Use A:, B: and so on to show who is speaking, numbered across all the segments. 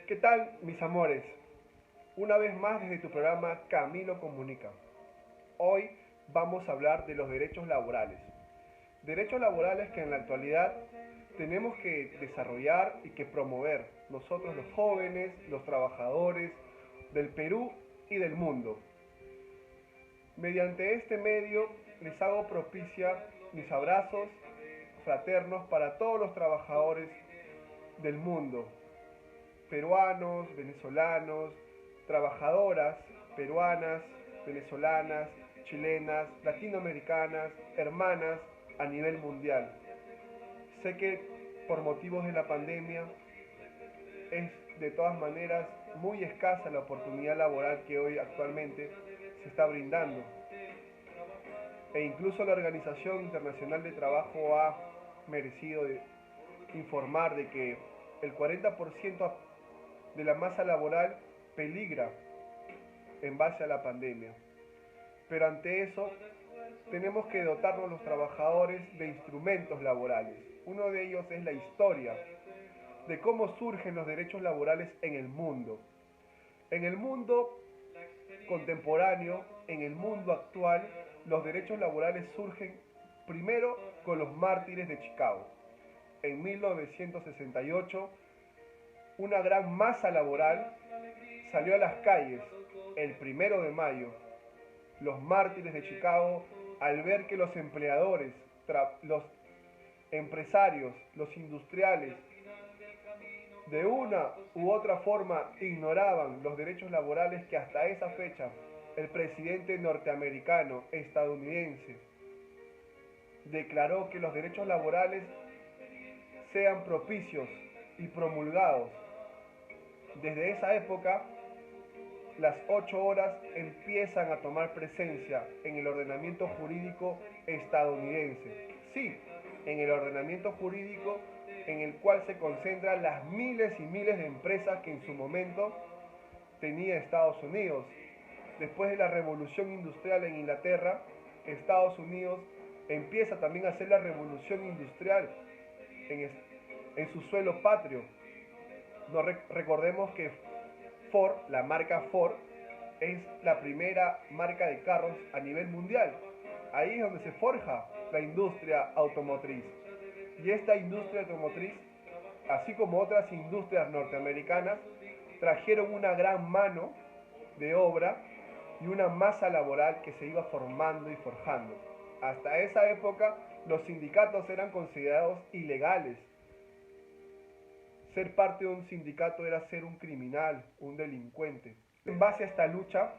A: ¿Qué tal, mis amores? Una vez más desde tu programa Camilo Comunica. Hoy vamos a hablar de los derechos laborales. Derechos laborales que en la actualidad tenemos que desarrollar y que promover nosotros los jóvenes, los trabajadores del Perú y del mundo. Mediante este medio les hago propicia mis abrazos fraternos para todos los trabajadores del mundo, peruanos, venezolanos, trabajadoras peruanas, venezolanas, chilenas, latinoamericanas, hermanas a nivel mundial. Sé que por motivos de la pandemia es de todas maneras muy escasa la oportunidad laboral que hoy actualmente se está brindando. E incluso la Organización Internacional de Trabajo ha merecido informar de que el 40% de la masa laboral peligra en base a la pandemia. Pero ante eso tenemos que dotarnos los trabajadores de instrumentos laborales. Uno de ellos es la historia de cómo surgen los derechos laborales en el mundo. En el mundo contemporáneo, en el mundo actual, los derechos laborales surgen primero con los mártires de Chicago. En 1968, una gran masa laboral salió a las calles el 1 de mayo. Los mártires de Chicago, al ver que los empleadores, los empresarios, los industriales, de una u otra forma ignoraban los derechos laborales que hasta esa fecha el presidente norteamericano, estadounidense, declaró que los derechos laborales sean propicios y promulgados. Desde esa época, las 8 horas empiezan a tomar presencia en el ordenamiento jurídico estadounidense. Sí, en el ordenamiento jurídico en el cual se concentran las miles y miles de empresas que en su momento tenía Estados Unidos. Después de la revolución industrial en Inglaterra, Estados Unidos empieza también a hacer la revolución industrial en su suelo patrio. Recordemos que Ford, la marca Ford, es la primera marca de carros a nivel mundial. Ahí es donde se forja la industria automotriz. Y esta industria automotriz, así como otras industrias norteamericanas, trajeron una gran mano de obra y una masa laboral que se iba formando y forjando. Hasta esa época, los sindicatos eran considerados ilegales. Ser parte de un sindicato era ser un criminal, un delincuente. En base a esta lucha,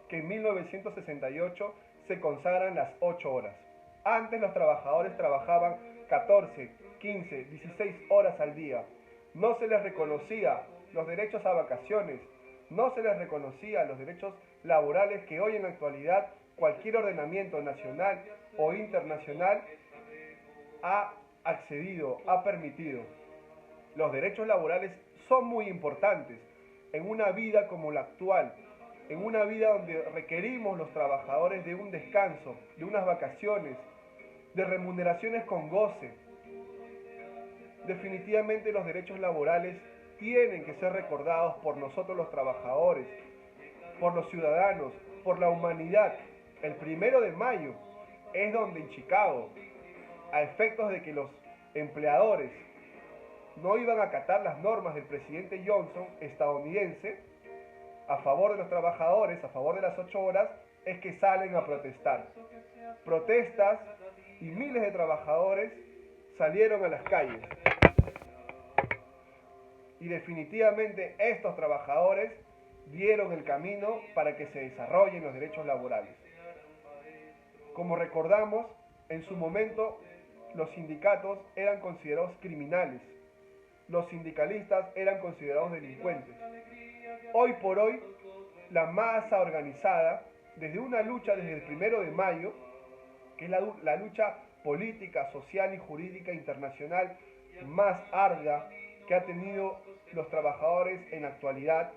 A: que en 1968 se consagran las 8 horas. Antes los trabajadores trabajaban 14, 15, 16 horas al día. No se les reconocía los derechos a vacaciones, no se les reconocía los derechos laborales que hoy en la actualidad cualquier ordenamiento nacional o internacional ha accedido, ha permitido. Los derechos laborales son muy importantes en una vida como la actual, en una vida donde requerimos los trabajadores de un descanso, de unas vacaciones, de remuneraciones con goce. Definitivamente los derechos laborales tienen que ser recordados por nosotros los trabajadores, por los ciudadanos, por la humanidad. El 1 de mayo es donde en Chicago, a efectos de que los empleadores no iban a acatar las normas del presidente Johnson, estadounidense, a favor de los trabajadores, a favor de las 8 horas, es que salen a protestar. Protestas y miles de trabajadores salieron a las calles. Y definitivamente estos trabajadores dieron el camino para que se desarrollen los derechos laborales. Como recordamos, en su momento los sindicatos eran considerados criminales. Los sindicalistas eran considerados delincuentes. Hoy por hoy, la masa organizada, desde una lucha desde el 1 de mayo, que es la lucha política, social y jurídica internacional más ardua que ha tenido los trabajadores en la actualidad.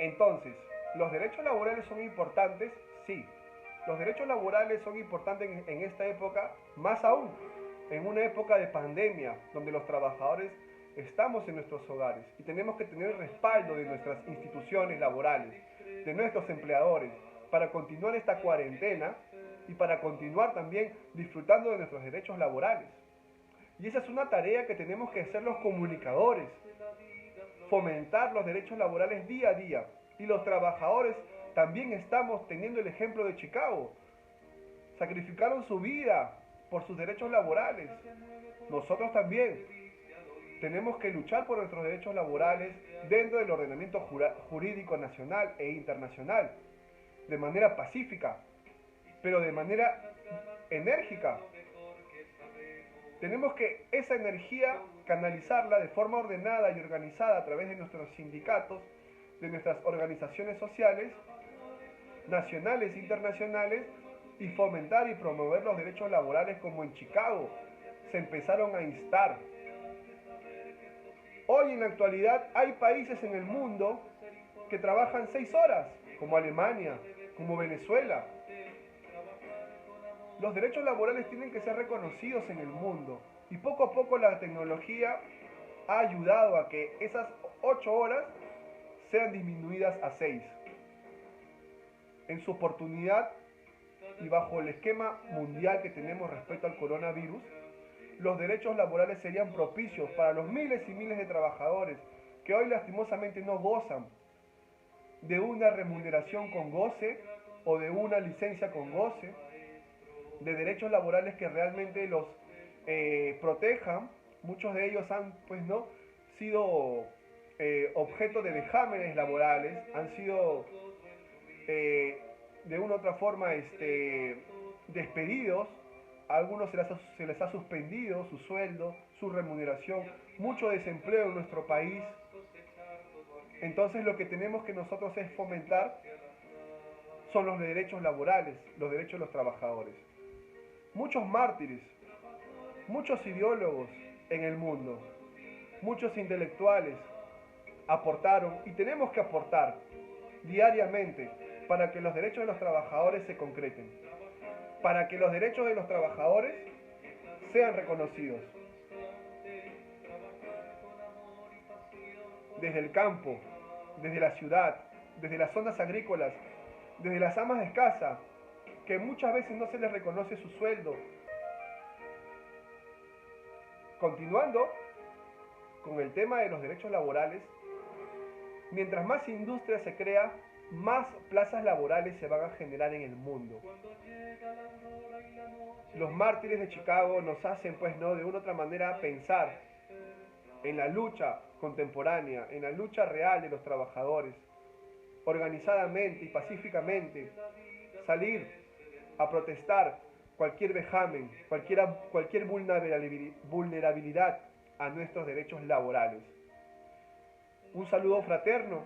A: Entonces, ¿los derechos laborales son importantes? Sí. Los derechos laborales son importantes en esta época, más aún, en una época de pandemia, donde los trabajadores estamos en nuestros hogares y tenemos que tener el respaldo de nuestras instituciones laborales, de nuestros empleadores, para continuar esta cuarentena y para continuar también disfrutando de nuestros derechos laborales. Y esa es una tarea que tenemos que hacer los comunicadores, fomentar los derechos laborales día a día. Y los trabajadores también estamos teniendo el ejemplo de Chicago. Sacrificaron su vida por sus derechos laborales. Nosotros también tenemos que luchar por nuestros derechos laborales dentro del ordenamiento jurídico nacional e internacional, de manera pacífica, pero de manera enérgica. Tenemos que esa energía canalizarla de forma ordenada y organizada a través de nuestros sindicatos, de nuestras organizaciones sociales, nacionales e internacionales, y fomentar y promover los derechos laborales como en Chicago se empezaron a instar. Hoy en la actualidad hay países en el mundo que trabajan 6 horas, como Alemania, como Venezuela. Los derechos laborales tienen que ser reconocidos en el mundo y poco a poco la tecnología ha ayudado a que esas 8 horas sean disminuidas a 6. En su oportunidad y bajo el esquema mundial que tenemos respecto al coronavirus, los derechos laborales serían propicios para los miles y miles de trabajadores que hoy lastimosamente no gozan de una remuneración con goce o de una licencia con goce, de derechos laborales que realmente los protejan. Muchos de ellos han sido objeto de vejámenes laborales, han sido de una u otra forma despedidos. A algunos se les ha suspendido su sueldo, su remuneración, mucho desempleo en nuestro país. Entonces lo que tenemos que nosotros es fomentar son los derechos laborales, los derechos de los trabajadores. Muchos mártires, muchos ideólogos en el mundo, muchos intelectuales aportaron y tenemos que aportar diariamente para que los derechos de los trabajadores se concreten, para que los derechos de los trabajadores sean reconocidos. Desde el campo, desde la ciudad, desde las zonas agrícolas, desde las amas de casa, que muchas veces no se les reconoce su sueldo. Continuando con el tema de los derechos laborales, mientras más industria se crea, más plazas laborales se van a generar en el mundo. Los mártires de Chicago nos hacen, de una u otra manera pensar en la lucha contemporánea, en la lucha real de los trabajadores, organizadamente y pacíficamente, salir a protestar cualquier vejamen, cualquier vulnerabilidad a nuestros derechos laborales. Un saludo fraterno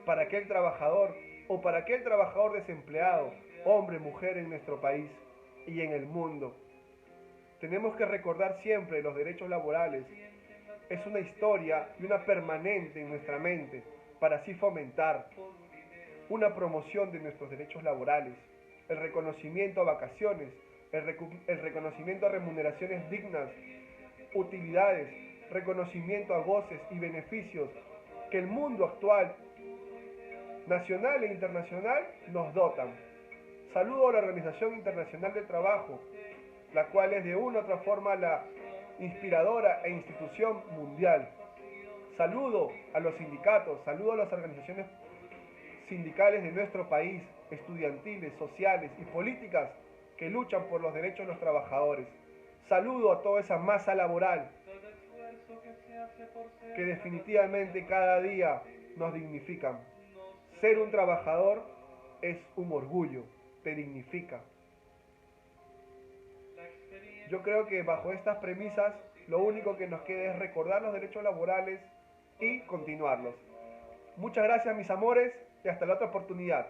A: para aquel trabajador o para aquel trabajador desempleado, hombre, mujer en nuestro país y en el mundo. Tenemos que recordar siempre los derechos laborales. Es una historia y una permanente en nuestra mente para así fomentar una promoción de nuestros derechos laborales, el reconocimiento a vacaciones, el reconocimiento a remuneraciones dignas, utilidades, reconocimiento a goces y beneficios que el mundo actual, nacional e internacional, nos dotan. Saludo a la Organización Internacional del Trabajo, la cual es de una u otra forma la inspiradora e institución mundial. Saludo a los sindicatos, saludo a las organizaciones sindicales de nuestro país, estudiantiles, sociales y políticas que luchan por los derechos de los trabajadores. Saludo a toda esa masa laboral que definitivamente cada día nos dignifican. Ser un trabajador es un orgullo, te dignifica. Yo creo que bajo estas premisas lo único que nos queda es recordar los derechos laborales y continuarlos. Muchas gracias, mis amores, y hasta la otra oportunidad.